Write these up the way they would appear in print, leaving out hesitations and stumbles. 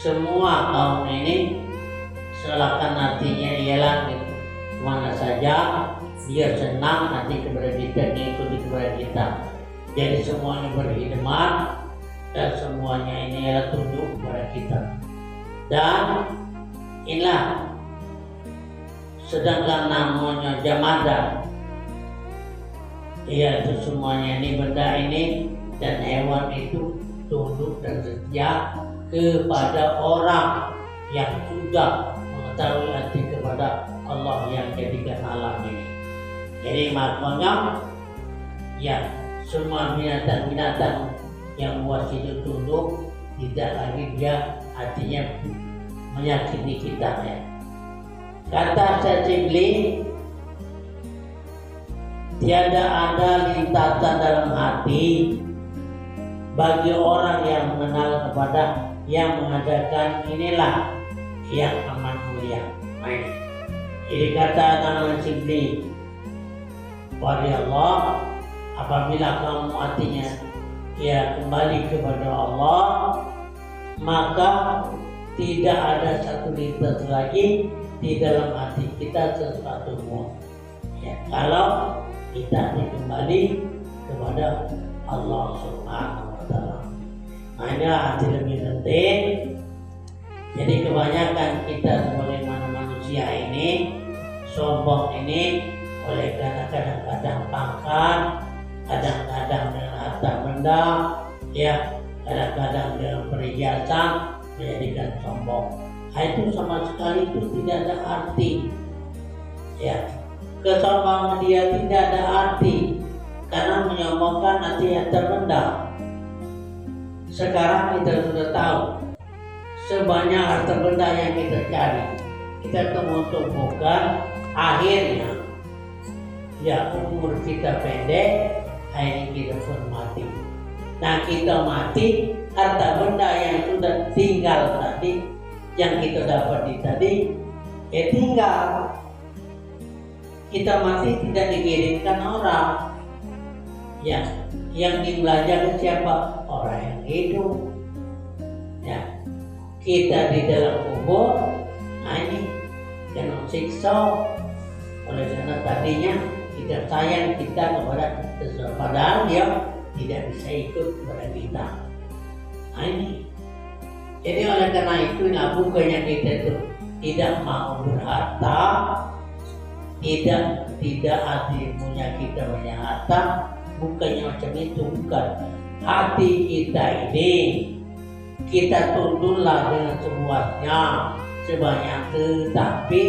semua kaum ini seakan artinya ialah gitu, mana saja dia senang nanti kepada kita, mengikuti kepada kita. Jadi semuanya berkhidmat dan semuanya ini adalah tunduk kepada kita. Dan inilah sedangkan namanya jamadan, yaitu semuanya ini benda ini dan hewan itu tunduk dan setia kepada orang yang sudah mengetahui arti kepada Allah yang jadikan alam ini. Jadi makanya ya semua binatang-binatang yang buat hidup tunduk tidak lagi dia artinya menyakiti kita ya. Kata Syadzili, tiada ada lintasan dalam hati bagi orang yang mengenal kepada yang mengadakan inilah yang aman mulia. Jadi kata nama Syadzili, wahai Allah, apabila kamu artinya ya kembali kepada Allah, maka tidak ada satu lintas lagi di dalam hati kita sesuatu ya, kalau kita kembali kepada Allah Subhanahu wa Ta'ala. Nah, ini arti lebih penting. Jadi kebanyakan kita sebagai manusia ini sombong ini oleh karena kadang-kadang pangkat, kadang-kadang dengan harta benda, ya, kadang-kadang dengan perhiasan menjadikan sombong. Itu sama sekali itu tidak ada arti. Ya, kesombongan dia tidak ada arti karena menyombongkan nanti harta benda. Sekarang kita sudah tahu sebanyak harta benda yang kita cari, kita tumbuh-tumbuhkan, akhirnya ya umur kita pendek, akhirnya kita pun mati. Nah, kita mati, harta benda yang sudah tinggal tadi, yang kita dapat tadi, ya tinggal. Kita mati tidak dikirimkan orang. Ya, yang dibelajar siapa? Orang yang hidup. Ya, kita di dalam kubur, nah ini jangan siksa. Oleh karena tadinya kita sayang kita kepada sesuatu, padahal dia tidak bisa ikut kepada kita. Nah ini, jadi oleh karena itu bukannya kita itu tidak mau berharta, tidak hati punya kita punya harta, bukannya macam itu, bukan. Hati kita ini kita tunduklah dengan semuanya sebanyak, tetapi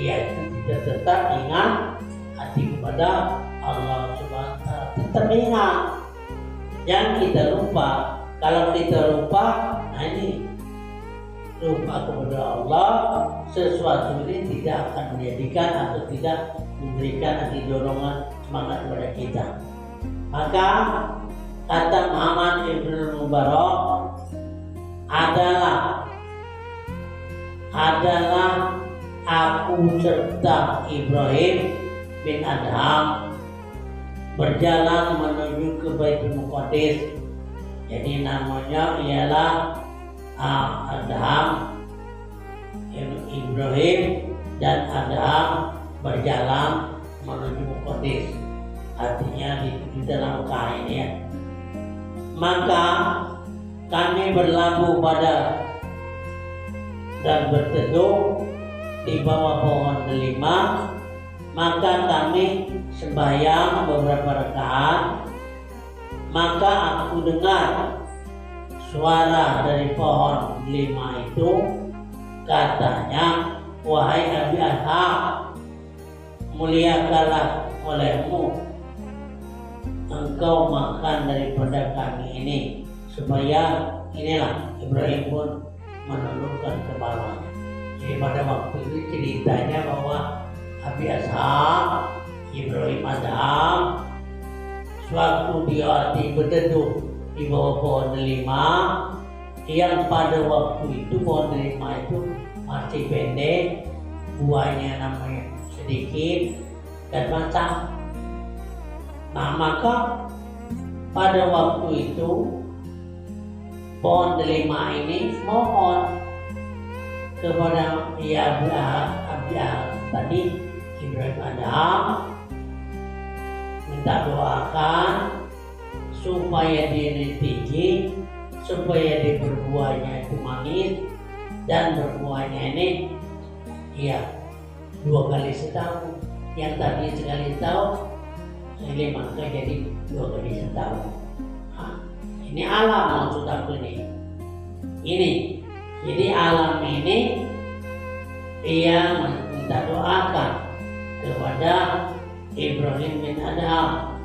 yaitu kita tetap ingat hati kepada Allah Subhanahu wa Ta'ala, tetap ingat. Yang kita lupa, kalau kita lupa, nah ini lupa kepada Allah, sesuatu ini tidak akan menjadikan atau tidak memberikan nanti dorongan semangat kepada kita. Maka kata Muhammad Ibn Mubarak adalah aku serta Ibrahim bin Adham berjalan menuju ke Baitul Muqaddis. Jadi namanya ialah Adham, Ibrahim dan Adham berjalan menuju Muqaddis. Artinya di dalam kain ya. Maka kami berlabuh pada dan berteduh di bawah pohon delima. Maka kami sembahyang beberapa rakaat. Maka aku dengar suara dari pohon delima itu, katanya, wahai Abi Adham, muliakanlah olehmu engkau makan daripada kami ini, supaya inilah Ibrahim pun menundukkan kepalanya. Jadi pada waktu itu ceritanya bahwa Abi Adham, Ibrahim Adham, suatu dia berteduh di bawah pohon delima, yang pada waktu itu pohon delima itu masih pendek, buahnya namanya sedikit dan matang. Nah, maka pada waktu itu pohon delima ini mohon kepada Abraham tadi, Ibrahim Adam, minta doakan supaya dia tinggi, supaya dia berbuahnya itu manis, dan berbuahnya ini ya 2 kali setahun. Yang tadi sekali setahun, ini maka jadi 2 kali setahun. Ini alam maksud aku ini. Jadi alam ini ia minta doakan kepada Ibrahim bin Adam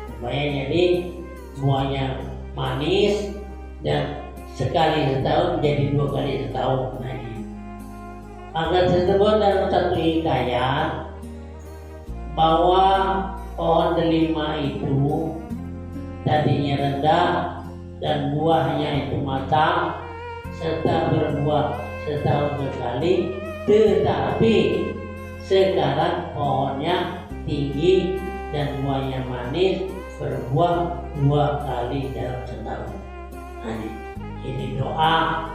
supaya jadi buahnya manis dan sekali setahun jadi 2 kali setahun. Akan disebut dalam satu hikayat bahwa pohon delima itu tadinya rendah dan buahnya itu matang serta berbuah setahun sekali, tetapi sekarang pohonnya tinggi dan buahnya manis, berbuah 2 kali dalam setahun. Ini doa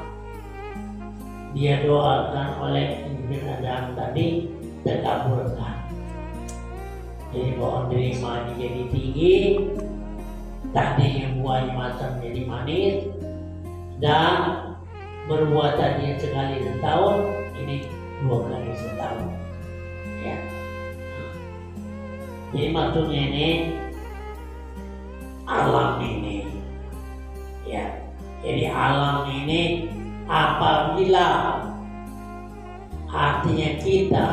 dia doakan oleh Ibrahim Adam tadi terkabulkan. Jadi pohon delima jadi tinggi, tadinya buahnya matang jadi manis, dan berbuah tadinya sekali setahun, ini 2 kali setahun. Ya. Jadi maksudnya ini alam ini, ya. Jadi alam ini apabila hatinya kita